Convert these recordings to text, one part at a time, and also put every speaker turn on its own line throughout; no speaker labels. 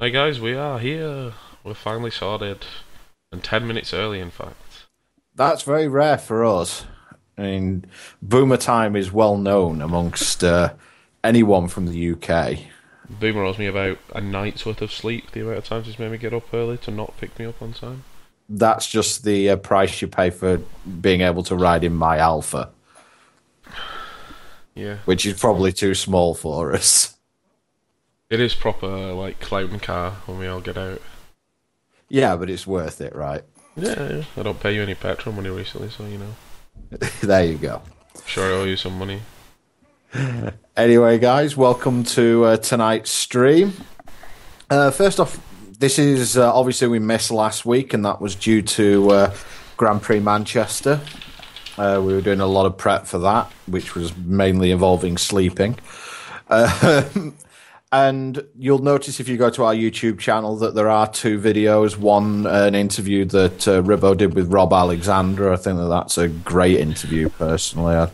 Hey guys, we are here. We're finally sorted. And 10 minutes early, in fact.
That's very rare for us. I mean, boomer time is well known amongst anyone from the UK.
Boomer owes me about a night's worth of sleep, the amount of times he's made me get up early to not pick me up on time.
That's just the price you pay for being able to ride in my Alpha,
Yeah.
which is probably too small for us.
It is proper, like, clown car when we all get out.
Yeah, but it's worth it, right?
Yeah. I don't pay you any petrol money recently, so you know.
There you go.
Sure, I owe you some money.
Anyway, guys, welcome to tonight's stream. First off, this is obviously we missed last week, and that was due to Grand Prix Manchester. We were doing a lot of prep for that, which was mainly involving sleeping. And you'll notice if you go to our YouTube channel that there are two videos. One, an interview that Ribbo did with Rob Alexander. I think that's a great interview, personally.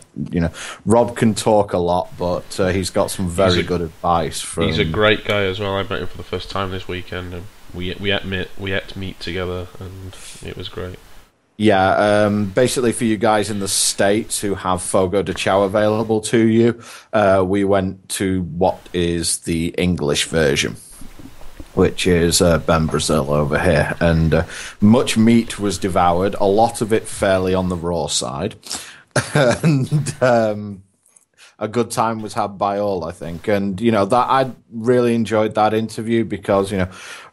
Rob can talk a lot, but he's got some very good advice.
He's a great guy as well. I met him for the first time this weekend, and we ate meat together, and it was great.
Yeah, basically for you guys in the States who have Fogo de Chao available to you, we went to what is the English version, which is Ben Brazil over here. And much meat was devoured, a lot of it fairly on the raw side. And a good time was had by all, I think. And, that I really enjoyed that interview because,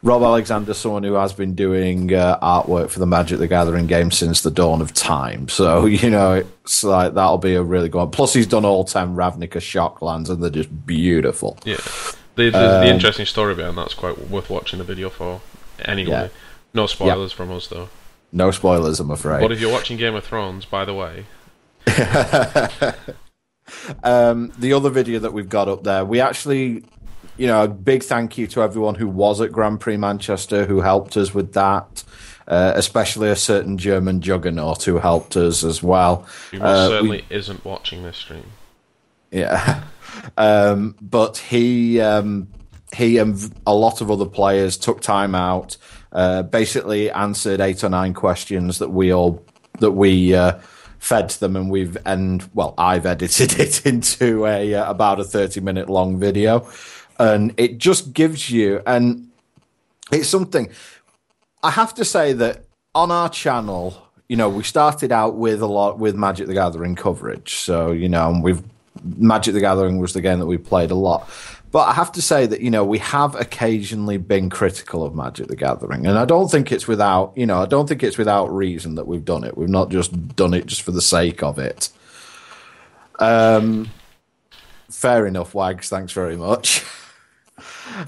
Rob Alexander's someone who has been doing artwork for the Magic the Gathering game since the dawn of time. So, it's like that'll be a really good one. Plus, he's done all 10 Ravnica Shocklands, and they're just beautiful.
Yeah. The interesting story behind that's quite worth watching the video for. Anyway,
Yeah.
No spoilers from us, though.
No spoilers, I'm afraid.
But if you're watching Game of Thrones, by the way...
The other video that we've got up there, we actually, a big thank you to everyone who was at Grand Prix Manchester who helped us with that, especially a certain German juggernaut who helped us as well.
Who most certainly isn't watching this stream.
Yeah. But he and a lot of other players took time out, basically answered 8 or 9 questions that we fed them, and I've edited it into about a 30-minute long video, and it just gives you, and it's something I have to say that on our channel, we started out with Magic the Gathering coverage, so and Magic the Gathering was the game that we played a lot. But I have to say that, we have occasionally been critical of Magic the Gathering. And I don't think it's without, reason that we've done it. We've not just done it just for the sake of it. Fair enough, Wags. Thanks very much.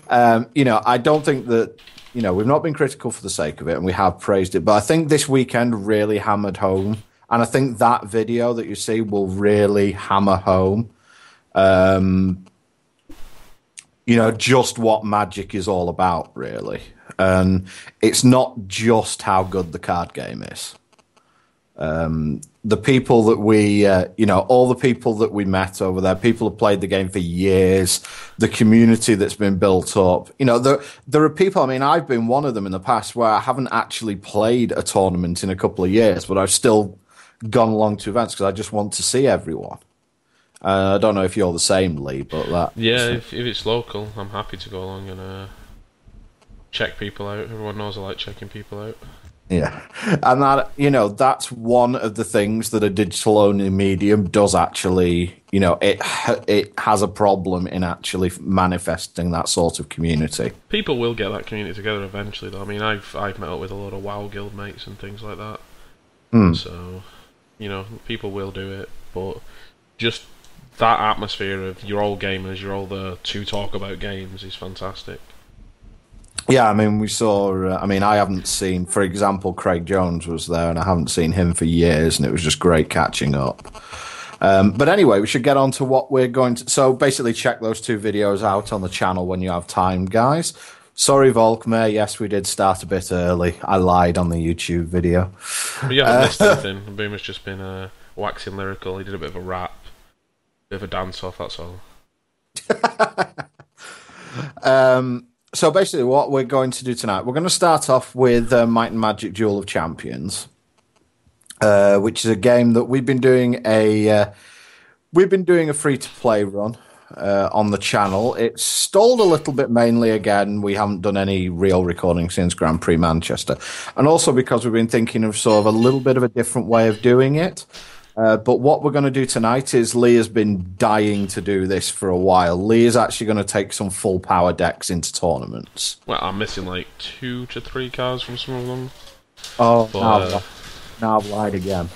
I don't think that, we've not been critical for the sake of it, and we have praised it. But I think this weekend really hammered home. And I think that video that you see will really hammer home just what Magic is all about, really. And it's not just how good the card game is. The people that we, all the people that we met over there, people who played the game for years, the community that's been built up. There are people, I've been one of them in the past where I haven't actually played a tournament in a couple of years, but I've still gone along to events because I just want to see everyone. I don't know if you're the same, Lee, but that...
Yeah, if it's local, I'm happy to go along and check people out. Everyone knows I like checking people out.
Yeah. And that, that's one of the things that a digital-only medium does actually, it has a problem in actually manifesting that sort of community.
People will get that community together eventually, though. I've met up with a lot of WoW guild mates and things like that. So, people will do it, but just... that atmosphere of you're all gamers, you're all there to talk about games is fantastic.
Yeah, we saw, I haven't seen, for example, Craig Jones was there, and I haven't seen him for years, and it was just great catching up. But anyway, we should get on to what we're going to... So basically check those two videos out on the channel when you have time, guys. Sorry, Volkmer, yes, we did start a bit early. I lied on the YouTube video.
But you haven't missed anything. Boomer's just been waxing lyrical. He did a bit of a rap. Bit of a dance off, that's all.
So basically, what we're going to do tonight, we're going to start off with Might and Magic Duel of Champions, which is a game that we've been doing a free to play run on the channel. It's stalled a little bit, mainly again, we haven't done any real recording since Grand Prix Manchester, and also because we've been thinking of sort of a little bit of a different way of doing it. But what we're going to do tonight is Lee has been dying to do this for a while. Lee is actually going to take some full power decks into tournaments.
Well, I'm missing like 2 to 3 cards from some of them.
Oh,
But,
now I've lied again.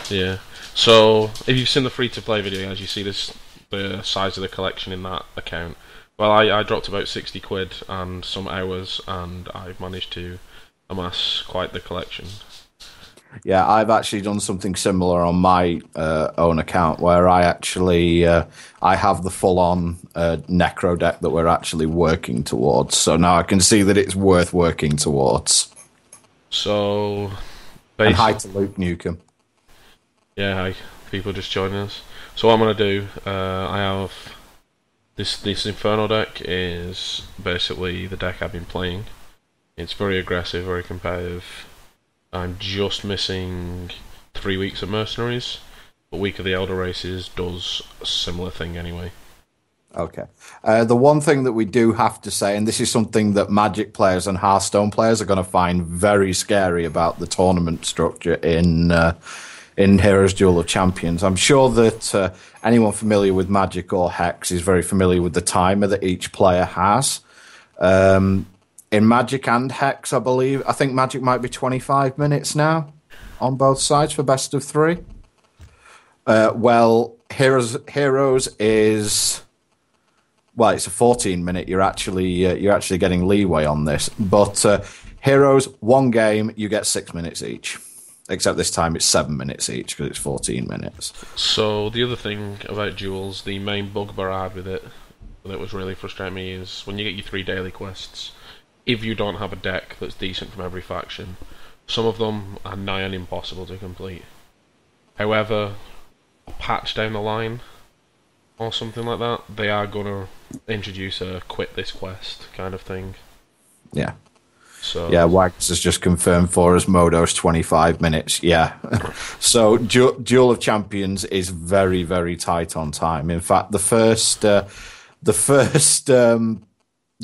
yeah. So, if you've seen the free-to-play video, guys, you see the size of the collection in that account. Well, I dropped about 60 quid and some hours, and I've managed to amass quite the collection.
Yeah, I've actually done something similar on my own account where I actually I have the full-on Necro deck that we're actually working towards. So now I can see that it's worth working towards.
So,
and hi to Luke Newcomb.
Yeah, hi. People just joining us. So what I'm going to do, I have this Inferno deck is basically the deck I've been playing. It's very aggressive, very competitive. I'm just missing 3 weeks of Mercenaries, but Week of the Elder Races does a similar thing anyway.
Okay. The one thing that we do have to say, and this is something that Magic players and Hearthstone players are going to find very scary about the tournament structure in Heroes Duel of Champions. I'm sure that anyone familiar with Magic or Hex is very familiar with the timer that each player has. In Magic and Hex, I think Magic might be 25 minutes now on both sides for best of 3. Well, Heroes is... Well, it's a 14-minute. You're actually getting leeway on this. But Heroes, one game, you get 6 minutes each. Except this time it's 7 minutes each because it's 14 minutes.
So the other thing about duels, the main bugbear I had with it that was really frustrating me is when you get your 3 daily quests, if you don't have a deck that's decent from every faction, some of them are nigh on impossible to complete. However, a patch down the line or something like that, they are going to introduce a quit this quest kind of thing.
Yeah.
So
yeah, Wags has just confirmed for us Modo's 25 minutes. Yeah. So Duel of Champions is very, very tight on time. In fact, the first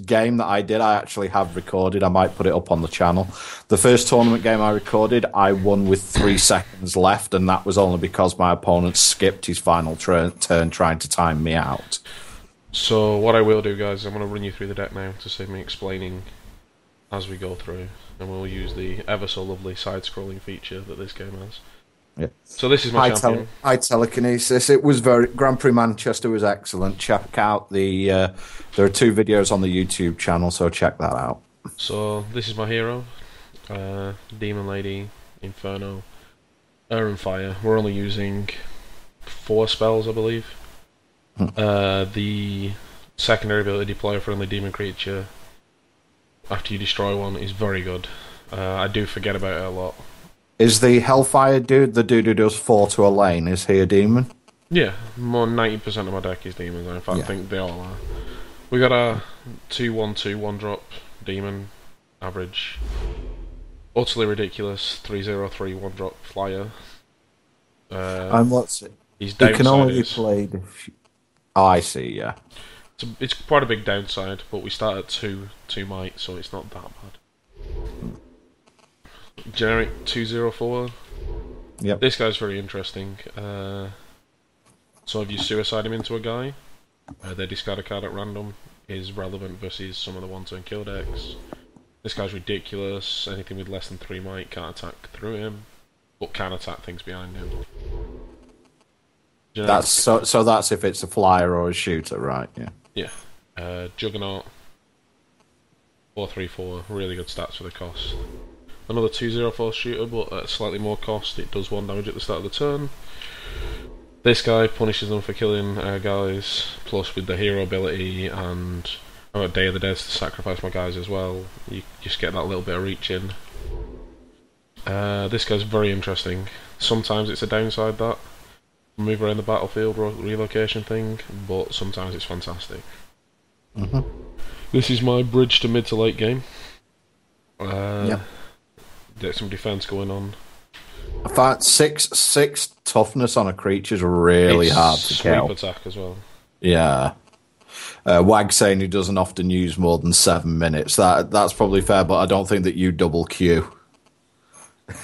game that I did, I actually have recorded. I might put it up on the channel. The first tournament game I recorded, I won with 3 seconds left, and that was only because my opponent skipped his final turn trying to time me out.
So what I will do, guys, I'm going to run you through the deck now to save me explaining as we go through, and we'll use the ever so lovely side-scrolling feature that this game has.
Yeah.
So this is my champion.
High telekinesis. It was Grand Prix Manchester was excellent. Check out there are 2 videos on the YouTube channel, so check that out.
So this is my hero, Demon Lady, Inferno, Air and Fire. We're only using 4 spells, I believe. The secondary ability, deploy a friendly demon creature after you destroy one, is very good. I do forget about it a lot.
Is the Hellfire dude the dude who does 4 to a lane? Is he a demon?
Yeah, more 90% of my deck is demons. In fact, I think they all are. We got a 2/1/2 1-drop demon, average. Utterly ridiculous 3/0/3 1-drop flyer.
And what's it?
He's downside.
He can only be played. Oh, I see. Yeah.
It's quite a big downside, but we start at 2 might, so it's not that bad. Generic 2/0/4.
Yep.
This guy's very interesting. So if you suicide him into a guy, they discard a card at random, is relevant versus some of the 1-turn kill decks. This guy's ridiculous. Anything with less than 3 might can't attack through him, but can attack things behind him. Generic,
That's so that's if it's a flyer or a shooter, right? Yeah.
Yeah. Juggernaut. 4/3/4. Really good stats for the cost. Another 2/0/4 shooter, but at slightly more cost. It does 1 damage at the start of the turn. This guy punishes them for killing guys, plus with the hero ability and Day of the Dead to sacrifice my guys as well. You just get that little bit of reach in. This guy's very interesting. Sometimes it's a downside, that move around the battlefield relocation thing, but sometimes it's fantastic. This is my bridge to mid to late game.
Yep.
Get some defense going on.
I find six toughness on a creature is really hard to kill.
Sweep attack as well.
Yeah. Wag saying he doesn't often use more than 7 minutes. That's probably fair, but I don't think that you double Q.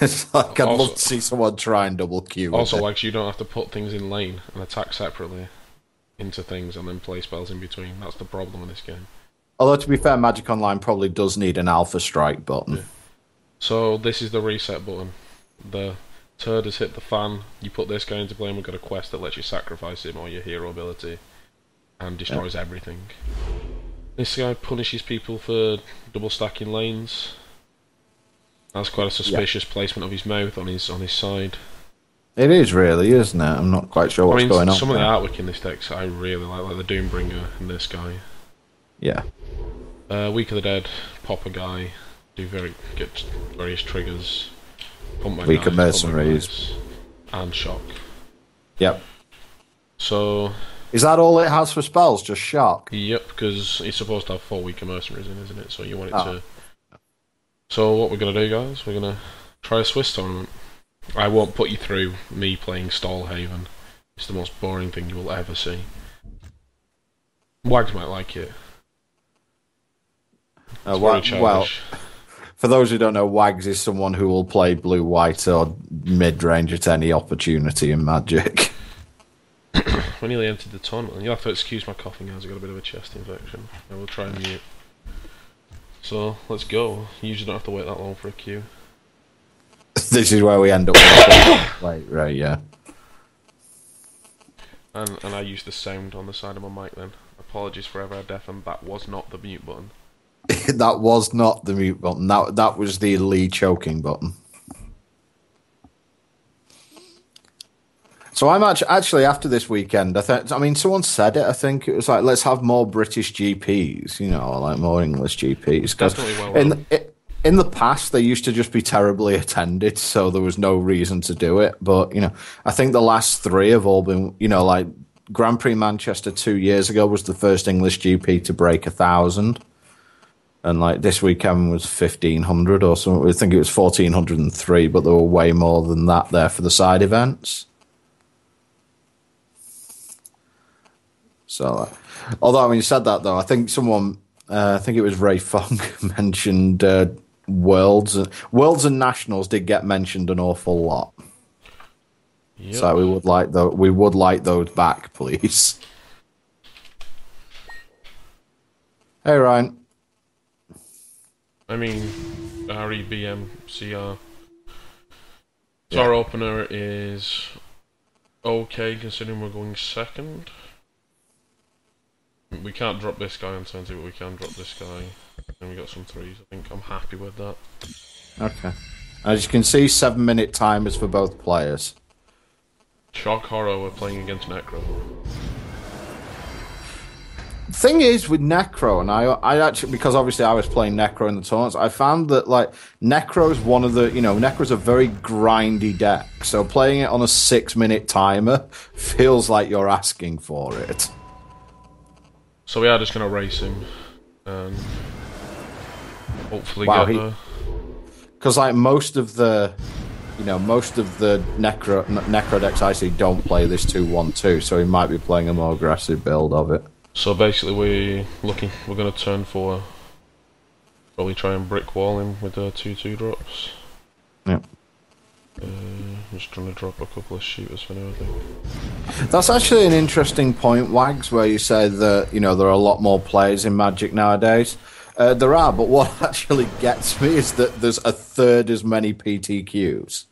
It's like I'd love to see someone try and double Q.
Also, Wags, you don't have to put things in lane and attack separately into things and then play spells in between. That's the problem in this game.
Although, to be fair, Magic Online probably does need an alpha strike button.
Yeah. So this is the reset button. The turd has hit the fan. You put this guy into play and we've got a quest that lets you sacrifice him or your hero ability and destroys everything. This guy punishes people for double stacking lanes. That's quite a suspicious placement of his mouth on his side.
It is really, isn't it? I'm not quite sure what's going on.
Some of the artwork in this deck I really like the Doombringer and this guy.
Yeah.
Week of the Dead, pop a guy, get various triggers, pump my
Week of
guys,
Mercenaries,
and shock.
Yep.
So
is that all it has for spells? Just shock?
Yep, because it's supposed to have 4 Week of Mercenaries in, isn't it? So you want it to. So what we're gonna do, guys? We're gonna try a Swiss tournament. I won't put you through me playing Stallhaven. It's the most boring thing you will ever see. Wags might like it.
Well, for those who don't know, Wags is someone who will play blue-white or mid-range at any opportunity in Magic.
We nearly entered the tournament, and you'll have to excuse my coughing as I've got a bit of a chest infection. I will try and mute. So, let's go. You usually don't have to wait that long for a queue.
This is where we end up with wait, right, yeah.
And I used the sound on the side of my mic then. Apologies for ever deafened, that was not the mute button.
That was not the mute button. That was the Lee choking button. So I'm actually after this weekend. I mean, someone said it. I think it was like, let's have more British GPs, or like more English GPs.
Definitely
in the past, they used to just be terribly attended, so there was no reason to do it. But I think the last 3 have all been, like Grand Prix Manchester 2 years ago was the first English GP to break 1,000. And like this weekend was 1,500 or something. I think it was 1,403, but there were way more than that there for the side events. So, although when you said that though, I think someone, I think it was Ray Funk mentioned Worlds and Nationals did get mentioned an awful lot. Yep. So we would like those back, please. Hey Ryan.
I mean, REBMCR. So our opener is okay, considering we're going second. We can't drop this guy on turn 2, but we can drop this guy. And we got some 3s. I think I'm happy with that.
Okay. As you can see, 7-minute timers for both players.
Shock Horror, we're playing against Necro.
The thing is with Necro, and I actually, because obviously I was playing Necro in the tournaments, I found that like Necro's one of the, Necro's a very grindy deck. So playing it on a 6-minute timer feels like you're asking for it.
So we are just going to race him and hopefully get the...
Because like most of the Necro decks I see don't play this 2-1-2, so he might be playing a more aggressive build of it.
So basically we're going to turn 4, probably try and brick wall him with the 2/2 drops.
Yep.
I'm just trying to drop a couple of shooters for now, I think.
That's actually an interesting point, Wags, where you said that, there are a lot more players in Magic nowadays. There are, but what actually gets me is that there's a third as many PTQs.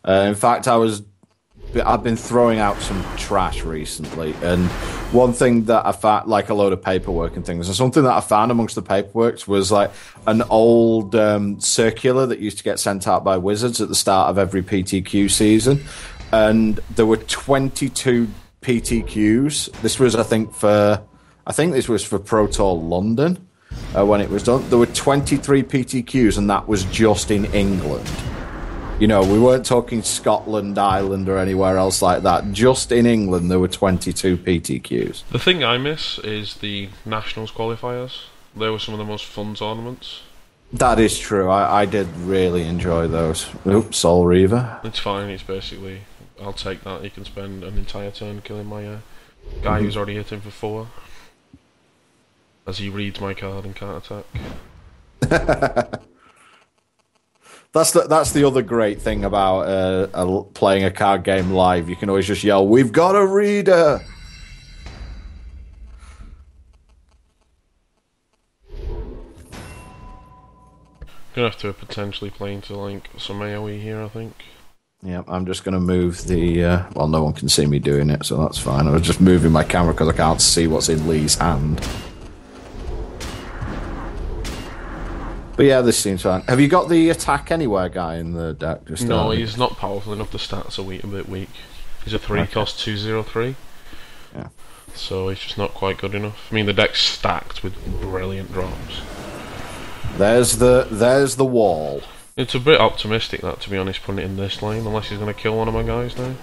In fact, I've been throwing out some trash recently, and one thing that I found, like a load of paperwork and things, and something that I found amongst the paperwork was like an old circular that used to get sent out by Wizards at the start of every PTQ season, and there were 22 PTQs. This was, I think this was for Pro Tour London when it was done. There were 23 PTQs, and that was just in England. We weren't talking Scotland, Ireland, or anywhere else like that. Just in England, there were 22 PTQs.
The thing I miss is the Nationals qualifiers. They were some of the most fun tournaments.
That is true. I did really enjoy those. Oops, Soul Reaver.
It's fine. It's basically, I'll take that. You can spend an entire turn killing my guy who's already hit him for 4, as he reads my card and can't attack.
That's the other great thing about playing a card game live. You can always just yell, "We've got a reader!"
Gonna have to potentially play into like some AoE here, I think.
Yeah, I'm just going to move the... well, no one can see me doing it, so that's fine. I was just moving my camera because I can't see what's in Lee's hand. But yeah, this seems fine. Have you got the attack anywhere guy in the deck?
No, he's not powerful enough. The stats are a bit weak. He's a 3-cost 2/03.
Yeah.
So he's just not quite good enough. I mean, the deck's stacked with brilliant drops.
There's the wall.
It's a bit optimistic, that, to be honest, putting it in this lane, unless he's going to kill one of my guys now.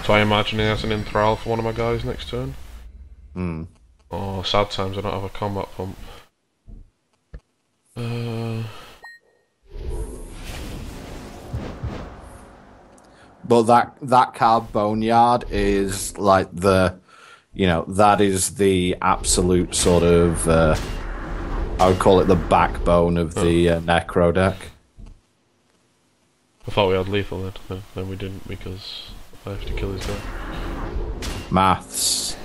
So I imagine he has an Enthrall for one of my guys next turn. Oh, sad times, I don't have a combat pump.
But that card Boneyard is like that is the absolute sort of, I would call it the backbone of the Necro deck.
I thought we had lethal then we didn't, because I have to kill his guy.
Maths.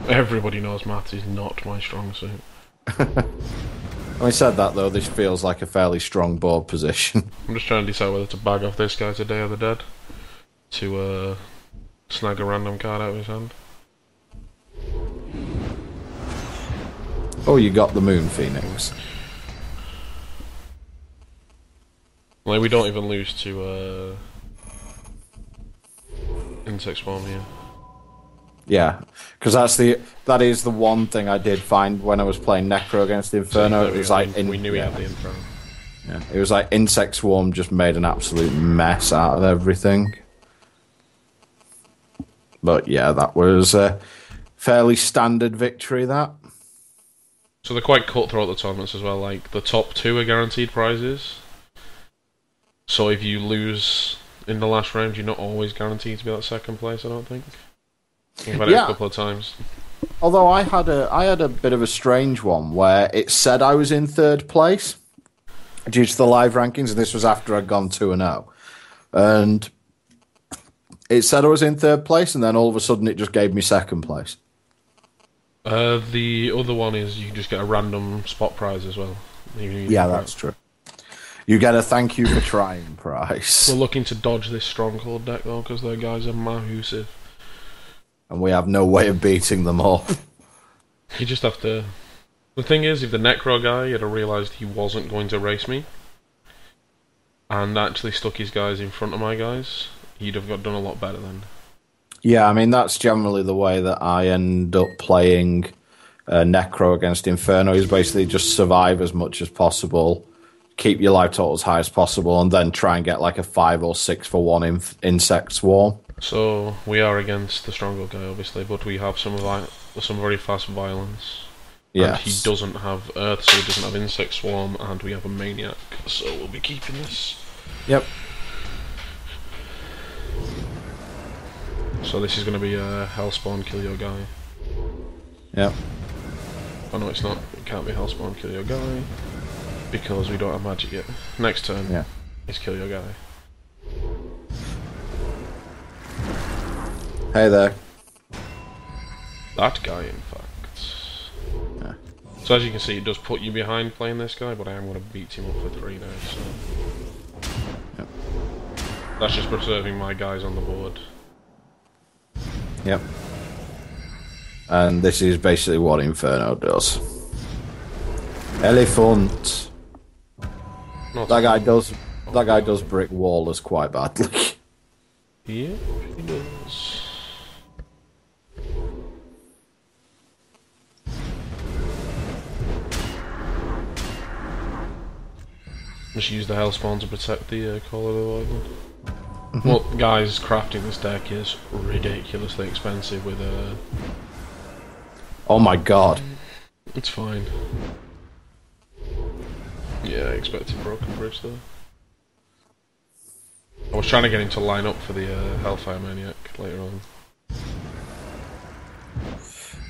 Everybody knows maths is not my strong suit.
Having said that, though, this feels like a fairly strong board position.
I'm just trying to decide whether to bag off this guy to Day of the Dead to snag a random card out of his hand.
Oh, you got the Moon Phoenix.
Like, we don't even lose to Insect Swarm here.
Yeah, because that is the one thing I did find when I was playing Necro against Inferno.
So
it was like
we knew he had the Inferno.
Yeah, it was like Insect Swarm just made an absolute mess out of everything. But yeah, that was a fairly standard victory. That.
So they're quite cutthroat, the tournaments as well. Like the top 2 are guaranteed prizes. So if you lose in the last round, you're not always guaranteed to be that second place, I don't think. I've had it a couple of times.
Although I had a bit of a strange one where it said I was in 3rd place due to the live rankings, and this was after I'd gone 2-0. And it said I was in 3rd place, and then all of a sudden it just gave me 2nd place.
The other one is you just get a random spot prize as well.
Yeah, that's true. You get a thank you for trying prize.
We're looking to dodge this stronghold deck though, because their guys are massive.
And we have no way of beating them all.
You just have to... The thing is, if the Necro guy had realised he wasn't going to race me, and actually stuck his guys in front of my guys, he'd have done a lot better then.
Yeah, I mean, that's generally the way that I end up playing Necro against Inferno, is basically just survive as much as possible, keep your life total as high as possible, and then try and get like a 5 or 6 for 1 Insect Swarm.
So, we are against the Stronghold guy, obviously, but we have some very fast violence. Yes. And he doesn't have Earth, so he doesn't have Insect Swarm, and we have a Maniac, so we'll be keeping this.
Yep.
So this is going to be a Hellspawn, kill your guy.
Yep.
Oh no, it's not. It can't be Hellspawn, kill your guy, because we don't have magic yet. Next turn is kill your guy.
Hey there.
That guy, in fact. Yeah. So as you can see, it does put you behind playing this guy, but I am going to beat him up for 3 now, so...
Yep.
That's just preserving my guys on the board.
Yep. And this is basically what Inferno does. Elephant. That guy does brick wall us quite badly.
Yep, he does. Just use the Hellspawn to protect the Call of the Voidland. Well, guys, crafting this deck is ridiculously expensive with
Oh my god.
It's fine. Yeah, I expected Broken Bridge though. I was trying to get him to line up for the Hellfire Maniac later on.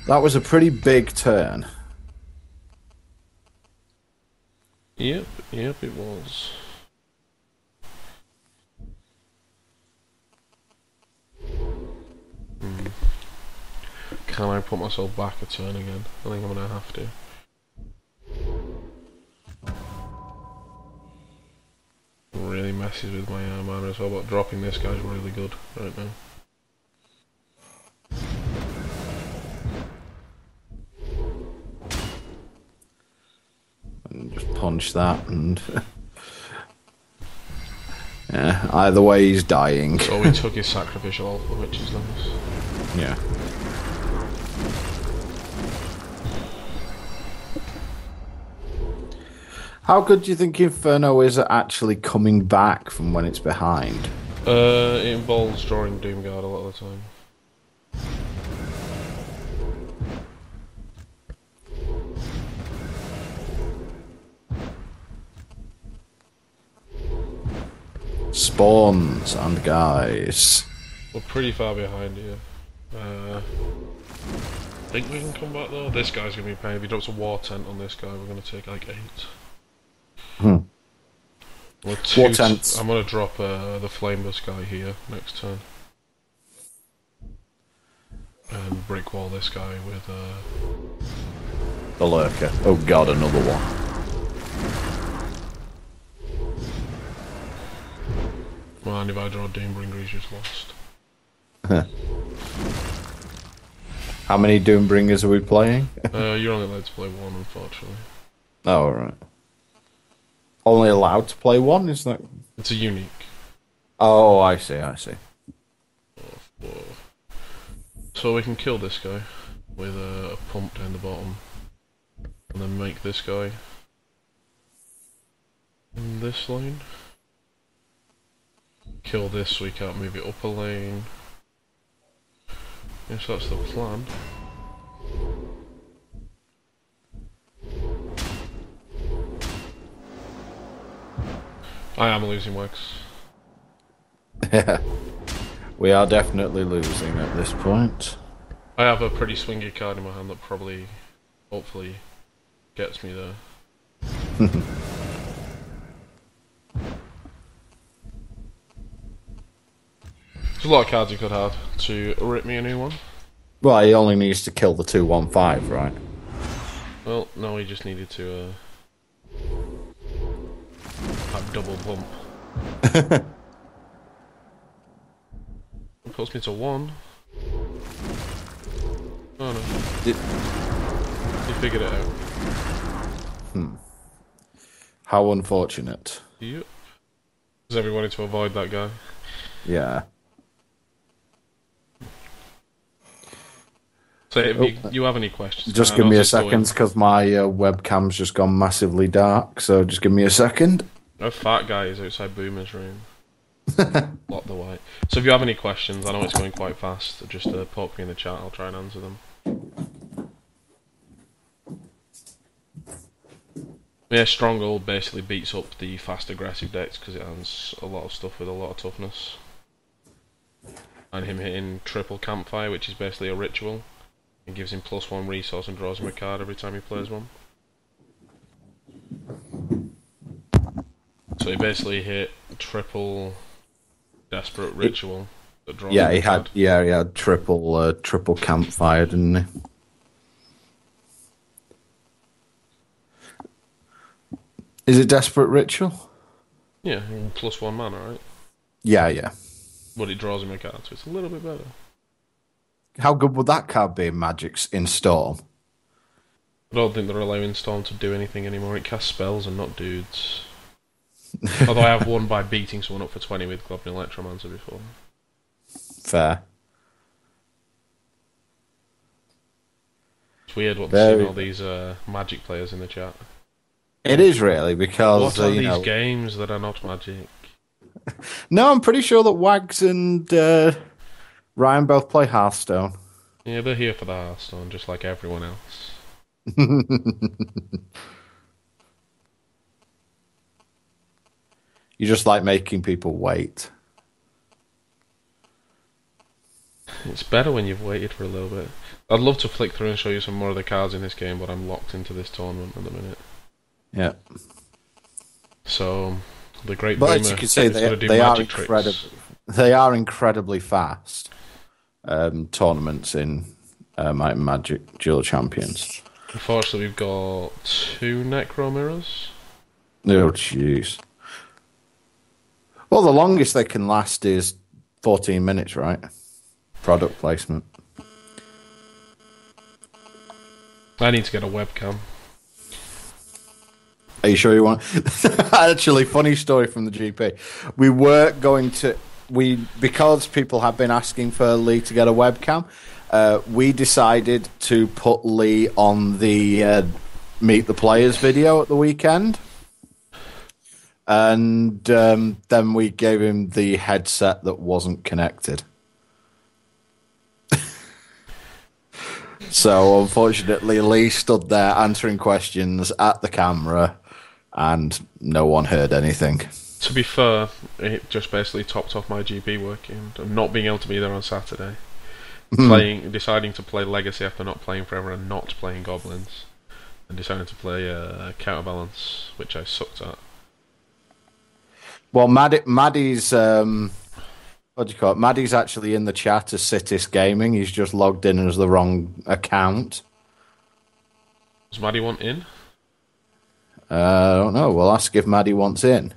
That was a pretty big turn.
Yep, it was. Can I put myself back a turn again? I think I'm gonna have to. Really messes with my mana as well, but dropping this guy's really good right now.
And just punch that and... yeah, either way he's dying.
So we took his sacrificial alpha, which is nice.
Yeah. How good do you think Inferno is at actually coming back from when it's behind?
It involves drawing Doomguard a lot of the time.
Spawns and guys.
We're pretty far behind here. I think we can come back though. This guy's gonna be a pain. If he drops a war tent on this guy, we're gonna take like 8.
War tents.
I'm gonna drop the Flameless guy here next turn. And brick wall this guy with
the Lurker. Oh god, another one.
Mind if I draw Doombringer, he's just lost.
How many Doombringers are we playing?
You're only allowed to play one, unfortunately.
Oh, right. Only allowed to play one, is that?
It's a unique.
Oh, I see.
Whoa. So we can kill this guy with a pump down the bottom, and then make this guy in this lane. Kill this so we can't move it up a lane. Yes, that's the plan. I am losing Wax.
Yeah. We are definitely losing at this point.
I have a pretty swingy card in my hand that probably, hopefully, gets me there. There's a lot of cards you could have to rip me a new one.
Well, he only needs to kill the 2/1/5, right?
Well, no, he just needed to have double bump. It puts me to 1. Oh no. He figured it out.
How unfortunate.
Yep. Because everyone wanted to avoid that guy.
Yeah.
So if you have any questions...
Just give me a second, because my webcam's just gone massively dark, so just give me a second.
No fat guy is outside Boomer's room. Lock the white. So if you have any questions, I know it's going quite fast, just poke me in the chat, I'll try and answer them. Yeah, Stronghold basically beats up the fast aggressive decks because it has a lot of stuff with a lot of toughness. And him hitting triple campfire, which is basically a ritual. It gives him +1 resource and draws him a card every time he plays one. So he basically hit triple desperate ritual that draws him a card.
He had triple campfire, didn't he? Is it desperate ritual?
Yeah, +1 mana, right?
Yeah.
But it draws him a card, so it's a little bit better.
How good would that card be in Magic's in Storm?
I don't think they're allowing Storm to do anything anymore. It casts spells and not dudes. Although I have won by beating someone up for 20 with Goblin Electromancer before.
Fair.
It's weird seeing all these Magic players in the chat.
It is really, because...
What are these games that are not Magic?
No, I'm pretty sure that Wags and Ryan both play Hearthstone.
Yeah, they're here for the Hearthstone, just like everyone else.
You just like making people wait.
It's better when you've waited for a little bit. I'd love to flick through and show you some more of the cards in this game, but I'm locked into this tournament at the minute.
Yeah.
So the great
but
boomer
as you can see, they are incredibly fast tournaments in Magic Duel Champions.
Unfortunately, we've got 2 Necro Mirrors.
Oh, jeez. Well, the longest they can last is 14 minutes, right? Product placement. I
need to get a webcam.
Are you sure you want? Actually, funny story from the GP. We were going to because people have been asking for Lee to get a webcam. We decided to put Lee on the Meet the Players video at the weekend, and then we gave him the headset that wasn't connected. So, unfortunately, Lee stood there answering questions at the camera, and no one heard anything.
To be fair, it just basically topped off my GB working and not being able to be there on Saturday. Deciding to play Legacy after not playing forever and not playing Goblins, and deciding to play Counterbalance, which I sucked at.
Well, Maddie's... what do you call it? Maddie's actually in the chat as Citis Gaming. He's just logged in as the wrong account.
Does Maddie want in?
I don't know. We'll ask if Maddie wants in.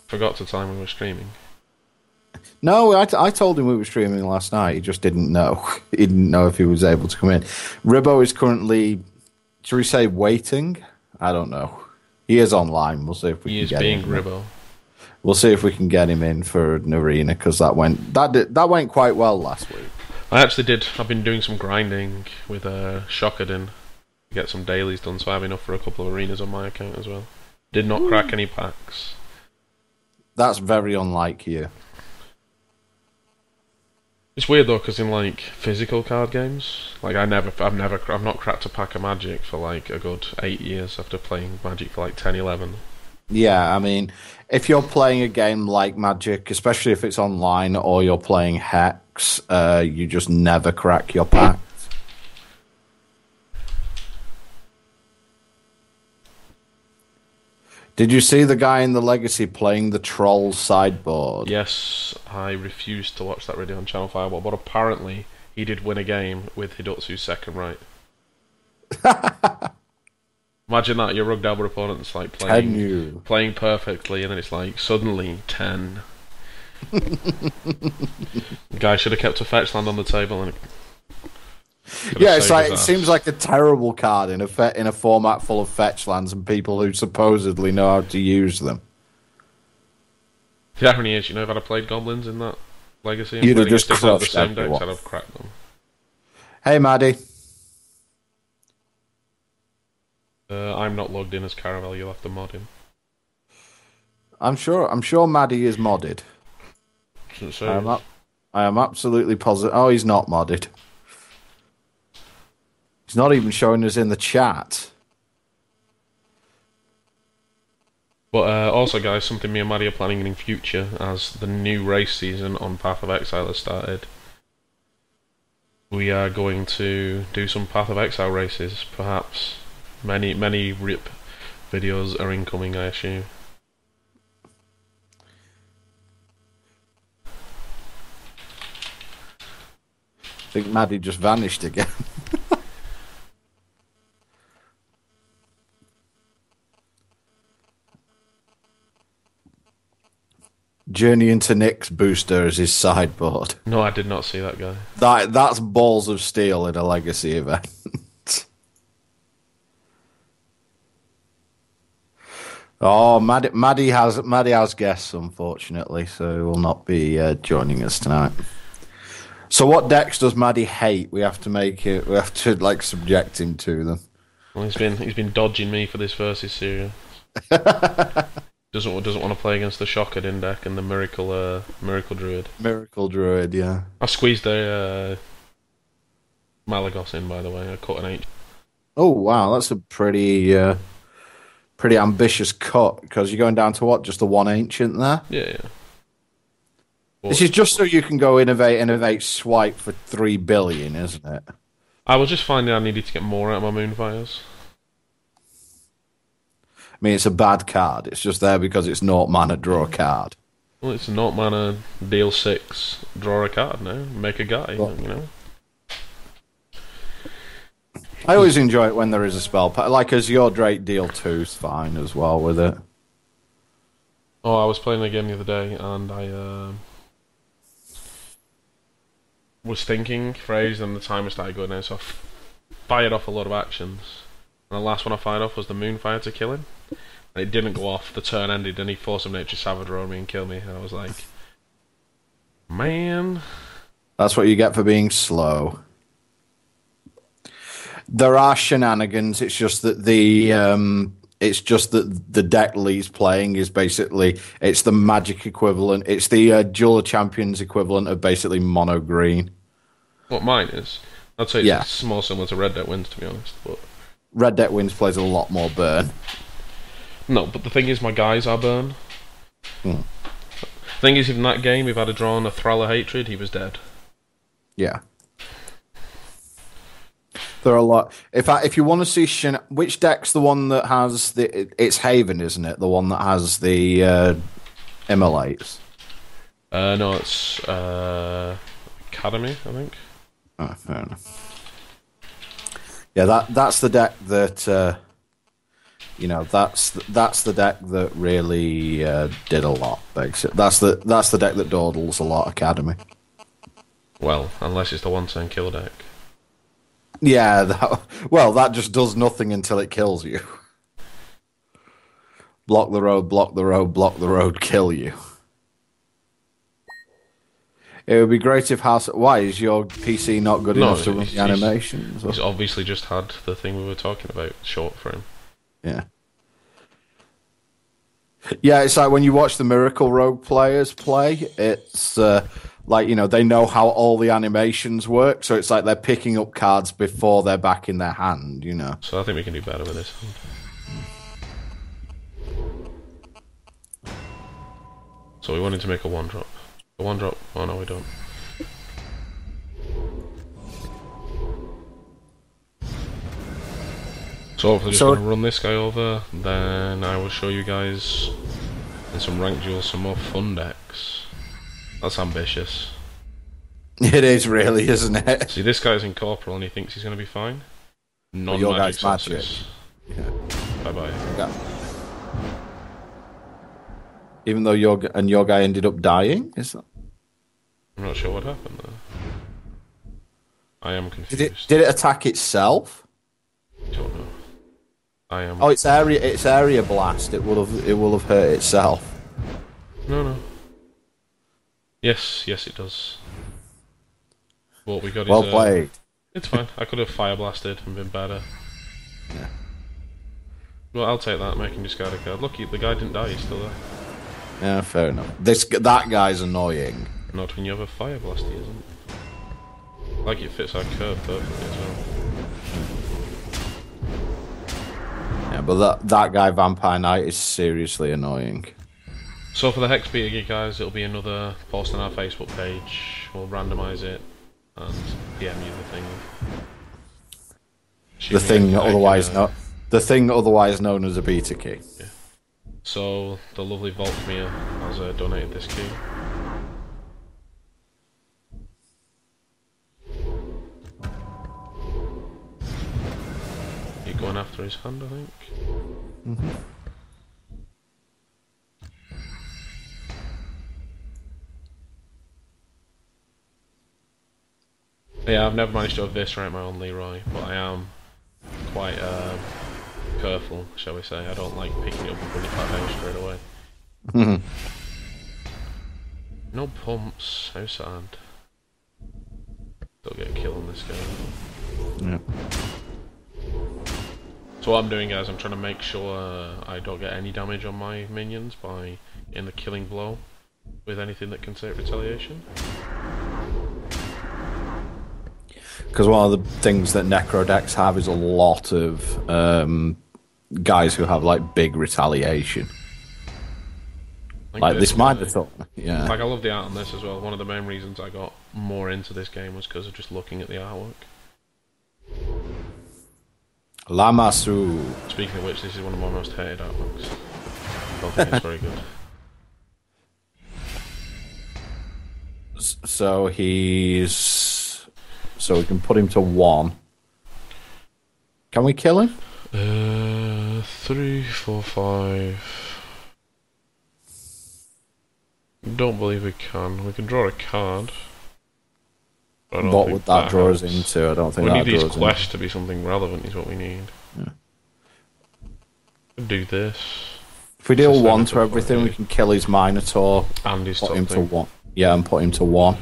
Forgot to tell him we were streaming.
No, I told him we were streaming last night. He just didn't know. He didn't know if he was able to come in. Ribbo is currently, should we say, waiting? I don't know. He is online. We'll see if we can get him. He is being
Ribbo.
We'll see if we can get him in for an arena, because that went quite well last week.
I actually did. I've been doing some grinding with Shockadin to get some dailies done, so I have enough for a couple of arenas on my account as well. Did not crack any packs.
That's very unlike you.
It's weird though, because in like physical card games, like I've not cracked a pack of Magic for like a good 8 years after playing Magic for like 10, 11.
Yeah, I mean, if you're playing a game like Magic, especially if it's online or you're playing Hex, you just never crack your packs. Did you see the guy in the Legacy playing the Troll sideboard?
Yes, I refused to watch that video on Channel Fireball, but apparently he did win a game with Hidotsu's second right. Imagine that, your rugged elbow opponent's like playing perfectly, and then it's like suddenly 10. The guy should have kept a fetch land on the table, and
yeah, it's like it seems like a terrible card in a format full of fetch lands and people who supposedly know how to use them.
The irony is, if I'd have played Goblins in that Legacy, and
you'd have just
crushed the same decks, I'd have cracked them.
Hey, Maddie.
I'm not logged in as Caravel. You'll have to mod him.
I'm sure Maddie is modded. I am absolutely positive. Oh, he's not modded. He's not even showing us in the chat.
But also, guys, something me and Maddie are planning in future, as the new race season on Path of Exile has started. We are going to do some Path of Exile races, perhaps. Many RIP videos are incoming, I assume.
I think Maddie just vanished again. Journey into Nick's booster as his sideboard.
No, I did not see that guy.
That's balls of steel in a Legacy event. Oh, Maddie has guests, unfortunately, so he will not be joining us tonight. So, what decks does Maddie hate? We have to subject him to them.
Well, he's been dodging me for this versus series. Doesn't want to play against the Shockadin deck and the Miracle Druid.
Miracle Druid, yeah.
I squeezed a Malagos in, by the way. I cut an H.
Oh wow, that's a pretty pretty ambitious cut because you're going down to what? Just the one ancient there?
Yeah.
This is just so you can go innovate, swipe for 3 billion, isn't it?
I was just finding I needed to get more out of my Moonfires.
I mean, it's a bad card. It's just there because it's 0 mana, draw a card.
Well, it's 0 mana, deal 6, draw a card now, make a guy, you know.
I always enjoy it when there is a spell. Like, as your Drake deal 2's fine as well with it.
Oh, I was playing a game the other day, and I was thinking phrase, and the timer started going out, so I fired off a lot of actions. And the last one I fired off was the Moonfire to kill him. And it didn't go off, the turn ended, and he forced some Nature Savage roll me and kill me. And I was like, man.
That's what you get for being slow. There are shenanigans. It's just that the deck Lee's playing is basically it's the Magic equivalent. It's the Duel of Champions equivalent of basically mono green.
What mine is? I'd say it's more similar to Red Deck Wins, to be honest. But
Red Deck Wins plays a lot more burn.
No, but the thing is, my guys are burn. The thing is, in that game, if I'd have drawn a Thrall of Hatred, he was dead.
Yeah. There are a lot. If you want to see which deck's the one that has it's Haven, isn't it? The one that has the immolates.
No, it's Academy, I think.
Oh, fair enough. Yeah, that's the deck that that's the deck that really did a lot. Basically, that's the deck that dawdles a lot. Academy.
Well, unless it's the 1-turn kill deck.
Yeah, that just does nothing until it kills you. Block the road, block the road, block the road, kill you. It would be great if House... Why? Is your PC not good enough to run the animations?
He's obviously just had the thing we were talking about short for him.
Yeah. Yeah, it's like when you watch the Miracle Rogue players play, it's... they know how all the animations work, so it's like they're picking up cards before they're back in their hand, you know.
So I think we can do better with this hand. So we wanted to make a 1-drop. A 1-drop? Oh no, we don't. So hopefully just going to run this guy over, then I will show you guys in some ranked duels some more fun decks. That's ambitious.
It is really, isn't it?
See, this guy's in Corporal and he thinks he's going to be fine. Non-magic sources.
Yeah.
Bye-bye.
Yeah. Even though your guy ended up dying? Is that?
I'm not sure what happened there. I am confused.
Did it attack itself?
I don't know. I am...
Oh, it's area blast. It will have hurt itself.
No. Yes, it does. What we got
well
is...
played.
It's fine. I could have fire blasted and been better.
Yeah.
Well, I'll take that, make him discard a card. Look, the guy didn't die, he's still there.
Yeah, fair enough. That guy's annoying.
Not when you have a fire blast, he isn't. Like, it fits our curve perfectly as well.
Yeah, but that guy, Vampire Knight, is seriously annoying.
So for the Hex Beater Geek guys, it'll be another post on our Facebook page. We'll randomise it and DM you the thing.
The thing otherwise known as a beta key.
Yeah. So the lovely Volkmir has donated this key. You're going after his hand, I think.
Mm-hmm.
Yeah, I've never managed to eviscerate my own Leroy, but I am quite careful, shall we say. I don't like picking it up and putting it back down straight away.
Mm-hmm.
No pumps, how sad. Don't get a kill on this guy.
Yeah.
So what I'm doing, guys, I'm trying to make sure I don't get any damage on my minions by getting the killing blow with anything that can say retaliation. Because
one of the things that Necro decks have is a lot of guys who have like big retaliation. Like this Minotaur. Yeah.
Like I love the art on this as well. One of the main reasons I got more into this game was because of just looking at the artwork.
Lamasu.
Speaking of which, this is one of my most hated artworks. I don't think it's very good.
So we can put him to 1. Can we kill him?
3, 4, 5. Don't believe we can. We can draw a card.
What would that draw us into? I don't think
we
that
need these quests to be something relevant. Is what we need.
Yeah.
Do this.
If we deal 1 to everything, we can kill his Minotaur
and his
put him to 1. Yeah, and put him to 1.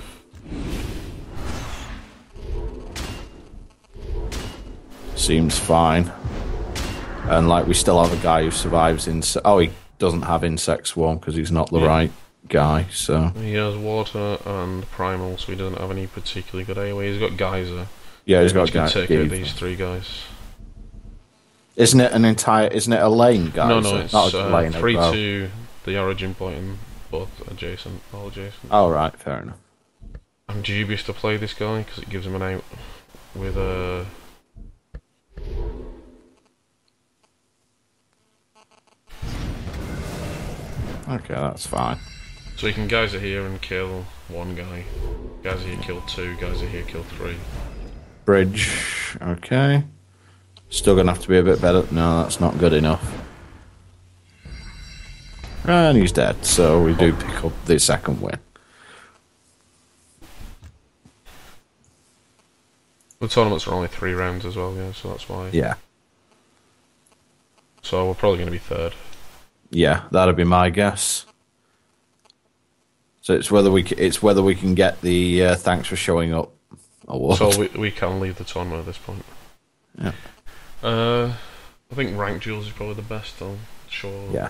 Seems fine. And like we still have a guy who survives he doesn't have Insect Swarm because he's not the right guy. So
he has water and primal, so he doesn't have any particularly good AoE. He's got Geyser.
Yeah, he's got
Geyser. Take out these 3 guys.
Isn't it a lane, guys?
No, it's
not a lane
3 to the origin point and both adjacent, all adjacent.
Oh right, fair enough.
I'm dubious to play this guy because it gives him an out with a.
Okay, that's fine.
So you can Geyser here and kill 1 guy. Geyser here kill 2, Geyser here kill 3.
Bridge, okay. Still gonna have to be a bit better. No, that's not good enough. And he's dead, so we do pick up the second win.
The tournaments are only 3 rounds as well, yeah, so that's why.
Yeah.
So we're probably going to be 3rd.
Yeah, that'd be my guess. So it's whether we can get the thanks for showing up award.
So we can leave the tournament at this point.
Yeah.
I think ranked duels is probably the best though. Sure.
Yeah.